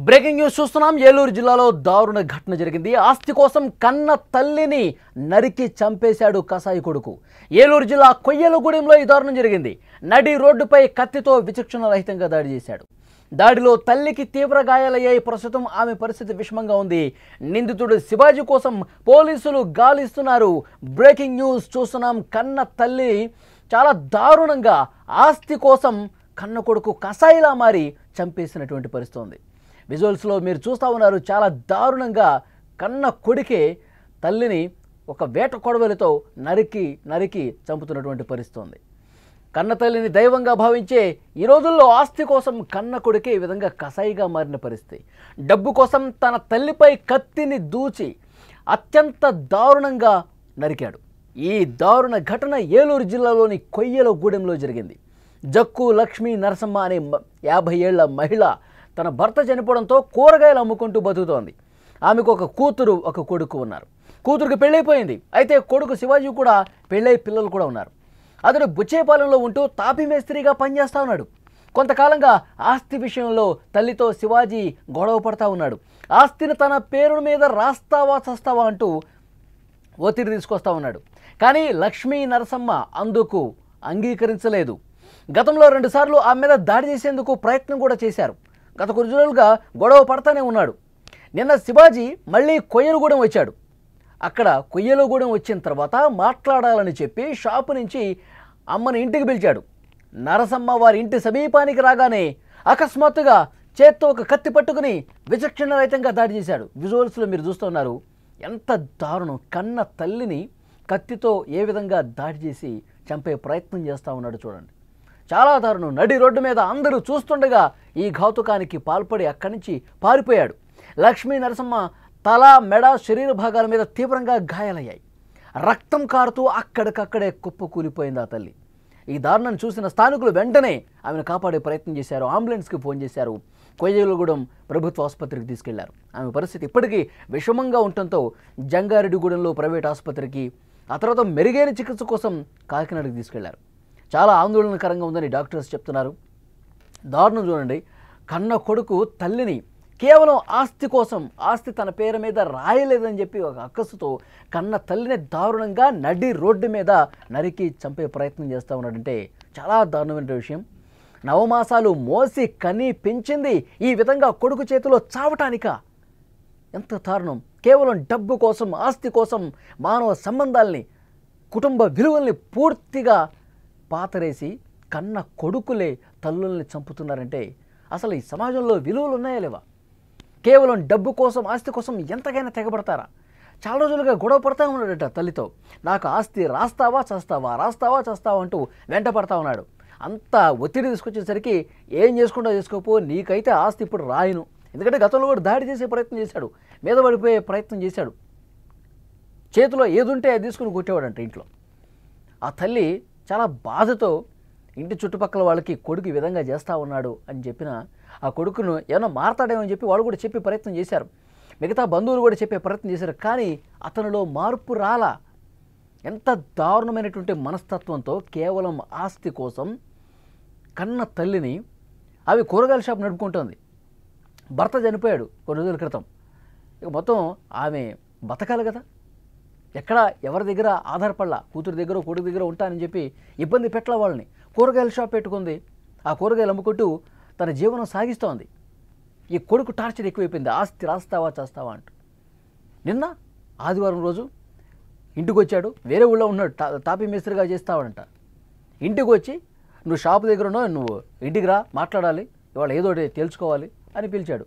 Breaking news చూస్తున్నాం. ఏలూరు జిల్లాలో దారుణ ఘటన జరిగింది. ఆస్తి కోసం కన్న తల్లిని నరికి చంపేశాడు కసాయి కొడుకు. ఏలూరు జిల్లా కొయ్యలగూడెంలో ఈ దారుణం జరిగింది. నడి రోడ్డుపై కత్తితో విచక్షణ రహితంగా దాడి చేశాడు. దాడిలో తల్లికి తీవ్ర గాయాలయ్యాయి. ప్రస్తుతం ఆమె పరిస్థితి విషమంగా ఉంది. నిందితుడు శివాజీ కోసం పోలీసులు గాలిస్తున్నారు. బ్రేకింగ్ న్యూస్ చూస్తున్నాం. కన్న తల్లి చాలా దారుణంగా ఆస్తి కోసం కన్న కొడుకు కసాయిలా మారి చంపేసినటువంటి పరిస్థితి ఉంది. విజువల్స్లో మీరు చూస్తూ ఉన్నారు. చాలా దారుణంగా కన్న కొడుకే తల్లిని ఒక వేట కొడవలితో నరికి చంపుతున్నటువంటి పరిస్థితి ఉంది. కన్న తల్లిని దైవంగా భావించే ఈ రోజుల్లో ఆస్తి కోసం కన్న కొడుకే ఈ విధంగా కసాయిగా మారిన పరిస్థితి. డబ్బు కోసం తన తల్లిపై కత్తిని దూచి అత్యంత దారుణంగా నరికాడు. ఈ దారుణ ఘటన ఏలూరు జిల్లాలోని కొయ్యలగూడెంలో జరిగింది. జక్కు లక్ష్మీ నరసమ్మ అనే 50 ఏళ్ల మహిళ తన భర్త చనిపోవడంతో కూరగాయలు అమ్ముకుంటూ బతుకుతోంది. ఆమెకు ఒక కూతురు ఒక కొడుకు ఉన్నారు. కూతురికి పెళ్ళైపోయింది. అయితే కొడుకు శివాజీ కూడా పెళ్ళై పిల్లలు కూడా ఉన్నారు. అతడు బుచ్చేపాలెంలో ఉంటూ తాపీ మేస్త్రిగా పనిచేస్తూ ఉన్నాడు. కొంతకాలంగా ఆస్తి విషయంలో తల్లితో శివాజీ గొడవ పడతా ఉన్నాడు. ఆస్తిని తన పేరు మీద రాస్తావా చస్తావా అంటూ ఒత్తిడి తీసుకొస్తా ఉన్నాడు. కానీ లక్ష్మీ నరసమ్మ అందుకు అంగీకరించలేదు. గతంలో 2 సార్లు ఆమె మీద దాడి చేసేందుకు ప్రయత్నం కూడా చేశారు. గత కొన్ని రోజులుగా గొడవ పడతానే ఉన్నాడు. నిన్న శివాజీ మళ్ళీ కొయ్యలగూడెం వచ్చాడు. అక్కడ కొయ్యలగూడెం వచ్చిన తర్వాత మాట్లాడాలని చెప్పి షాపు నుంచి అమ్మని ఇంటికి పిలిచాడు. నరసమ్మ వారి ఇంటి సమీపానికి రాగానే అకస్మాత్తుగా చేత్తో ఒక కత్తి పట్టుకుని విచక్షణ రహితంగా దాడి చేశాడు. విజువల్స్లో మీరు చూస్తున్నారు. ఎంత దారుణం! కన్న తల్లిని కత్తితో ఏ విధంగా దాడి చేసి చంపే ప్రయత్నం చేస్తూ ఉన్నాడు చూడండి. చాలా దారుణం. నడి రోడ్డు మీద అందరూ చూస్తుండగా ఈ ఘాతుకానికి పాల్పడి అక్కడి నుంచి పారిపోయాడు. లక్ష్మీ నరసమ్మ తల, మెడ, శరీర భాగాల మీద తీవ్రంగా గాయాలయ్యాయి. రక్తం కారుతూ అక్కడికక్కడే కుప్పకూలిపోయింది ఆ తల్లి. ఈ దారుణాన్ని చూసిన స్థానికులు వెంటనే ఆమెను కాపాడే ప్రయత్నం చేశారు. అంబులెన్స్కి ఫోన్ చేశారు. కొయ్యలగూడెం ప్రభుత్వ ఆసుపత్రికి తీసుకెళ్లారు. ఆమె పరిస్థితి ఇప్పటికీ విషమంగా ఉండటంతో జంగారెడ్డిగూడెంలో ప్రైవేట్ ఆసుపత్రికి, ఆ తర్వాత మెరుగైన చికిత్స కోసం కాకినాడకి తీసుకెళ్లారు. చాలా ఆందోళనకరంగా ఉందని డాక్టర్స్ చెప్తున్నారు. దారుణం చూడండి. కన్న కొడుకు తల్లిని కేవలం ఆస్తి కోసం, ఆస్తి తన పేరు మీద రాయలేదని చెప్పి ఒక అక్కసుతో కన్న తల్లిని దారుణంగా నడి రోడ్డు మీద నరికి చంపే ప్రయత్నం చేస్తూ ఉన్నాడంటే చాలా దారుణమైన విషయం. నవమాసాలు మోసి కని పెంచింది ఈ విధంగా కొడుకు చేతిలో చావటానిక? ఎంత దారుణం! కేవలం డబ్బు కోసం, ఆస్తి కోసం మానవ సంబంధాల్ని, కుటుంబ విలువల్ని పూర్తిగా పాతరేసి కన్న కొడుకులే తల్లుల్ని చంపుతున్నారంటే అసలు ఈ సమాజంలో విలువలు ఉన్నాయా లేవా? కేవలం డబ్బు కోసం, ఆస్తి కోసం ఎంతకైనా తెగబడతారా? చాలా రోజులుగా గొడవ పడతా ఉన్నాడట తల్లితో. నాకు ఆస్తి రాస్తావా చస్తావా, రాస్తావా చస్తావా అంటూ వెంట పడతా ఉన్నాడు. అంత ఒత్తిడి తీసుకొచ్చేసరికి ఏం చేసుకుంటా చేసుకోపో, నీకైతే ఆస్తి ఇప్పుడు రాయను. ఎందుకంటే గతంలో కూడా దాడి చేసే ప్రయత్నం చేశాడు, మీద పడిపోయే ప్రయత్నం చేశాడు. చేతిలో ఏదుంటే అది తీసుకుని కొట్టేవాడంట ఇంట్లో. ఆ తల్లి చాలా బాధతో ఇంటి చుట్టుపక్కల వాళ్ళకి కొడుకు ఈ విధంగా చేస్తూ ఉన్నాడు అని చెప్పిన ఆ కొడుకును ఏమైనా మారతాడేమో అని చెప్పి వాళ్ళు కూడా చెప్పే ప్రయత్నం చేశారు. మిగతా బంధువులు కూడా చెప్పే ప్రయత్నం చేశారు. కానీ అతనిలో మార్పు రాలా. ఎంత దారుణమైనటువంటి మనస్తత్వంతో కేవలం ఆస్తి కోసం కన్న తల్లిని, అవి కూరగాయల షాప్ నడుపుకుంటోంది. భర్త చనిపోయాడు కొన్ని రోజుల క్రితం. ఇక మొత్తం ఆమె బతకాలి కదా, ఎక్కడ ఎవరి దగ్గర ఆధారపడలా. కూతురు దగ్గర, కొడుకు దగ్గర ఉంటానని చెప్పి ఇబ్బంది పెట్టలా వాళ్ళని. కూరగాయల షాప్ పెట్టుకుంది. ఆ కూరగాయలు అమ్ముకుంటూ తన జీవనం సాగిస్తోంది. ఈ కొడుకు టార్చర్ ఎక్కువైపోయింది. ఆస్తి రాస్తావా చేస్తావా అంటూ. నిన్న ఆదివారం రోజు ఇంటికి వచ్చాడు. వేరే ఊళ్ళో ఉన్నాడు, తాపీ మేస్త్రిగా చేస్తావాడంట. ఇంటికి వచ్చి నువ్వు షాపు దగ్గర ఉన్నావు, నువ్వు ఇంటికి రా, మాట్లాడాలి, ఇవాళ ఏదో తెలుసుకోవాలి అని పిలిచాడు.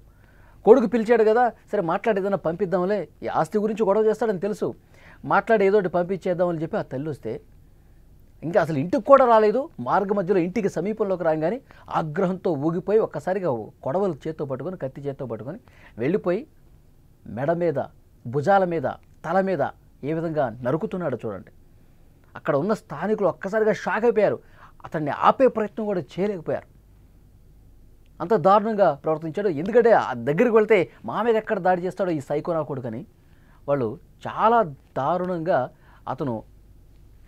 కొడుకు పిలిచాడు కదా, సరే మాట్లాడి ఏదైనా పంపిద్దాంలే, ఈ ఆస్తి గురించి గొడవ చేస్తాడని తెలుసు, మాట్లాడి ఏదోటి పంపించేద్దామని చెప్పి ఆ తల్లి వస్తే ఇంకా అసలు ఇంటికి కూడా రాలేదు. మార్గ మధ్యలో ఇంటికి సమీపంలోకి రాగానే ఆగ్రహంతో ఊగిపోయి ఒక్కసారిగా కొడవలు చేత్తో పట్టుకొని, కత్తి చేత్తో పట్టుకొని వెళ్ళిపోయి మెడ మీద, భుజాల మీద, తల మీద ఏ విధంగా నరుకుతున్నాడో చూడండి. అక్కడ ఉన్న స్థానికులు ఒక్కసారిగా షాక్ అయిపోయారు. అతన్ని ఆపే ప్రయత్నం కూడా చేయలేకపోయారు. అంత దారుణంగా ప్రవర్తించాడు. ఎందుకంటే ఆ దగ్గరికి వెళ్తే మా మీద ఎక్కడ దాడి చేస్తాడో ఈ సైకోనా కొడుకని వాళ్ళు చాలా దారుణంగా అతను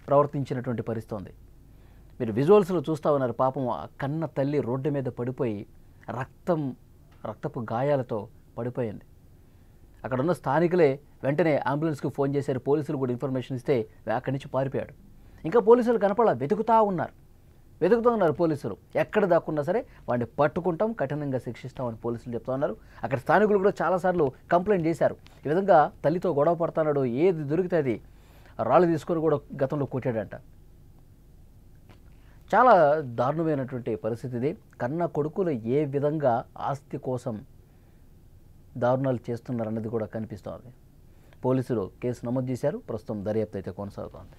ప్రవర్తించినటువంటి పరిస్థితి ఉంది. మీరు విజువల్స్లో చూస్తూ ఉన్నారు. పాపం ఆ కన్న తల్లి రోడ్డు మీద పడిపోయి రక్తం రక్తపు గాయాలతో పడిపోయింది. అక్కడ ఉన్న స్థానికులే వెంటనే అంబులెన్స్కి ఫోన్ చేశారు. పోలీసులు కూడా ఇన్ఫర్మేషన్ ఇస్తే అక్కడి నుంచి పారిపోయాడు. ఇంకా పోలీసులు కనపడాల, వెతుకుతూ ఉన్నారు పోలీసులు. ఎక్కడ దాక్కున్నా సరే వాడిని పట్టుకుంటాం, కఠినంగా శిక్షిస్తామని పోలీసులు చెప్తా ఉన్నారు. అక్కడ స్థానికులు కూడా చాలాసార్లు కంప్లైంట్ చేశారు. ఈ విధంగా తల్లితో గొడవ పడుతున్నాడు, ఏది దొరికితే అది రాళ్ళు తీసుకొని కూడా గతంలో కొట్టాడంట. చాలా దారుణమైనటువంటి పరిస్థితి ఇది. కన్న కొడుకులు ఏ విధంగా ఆస్తి కోసం దారుణాలు చేస్తున్నారన్నది కూడా కనిపిస్తోంది. పోలీసులు కేసు నమోదు చేశారు. ప్రస్తుతం దర్యాప్తు అయితే కొనసాగుతోంది.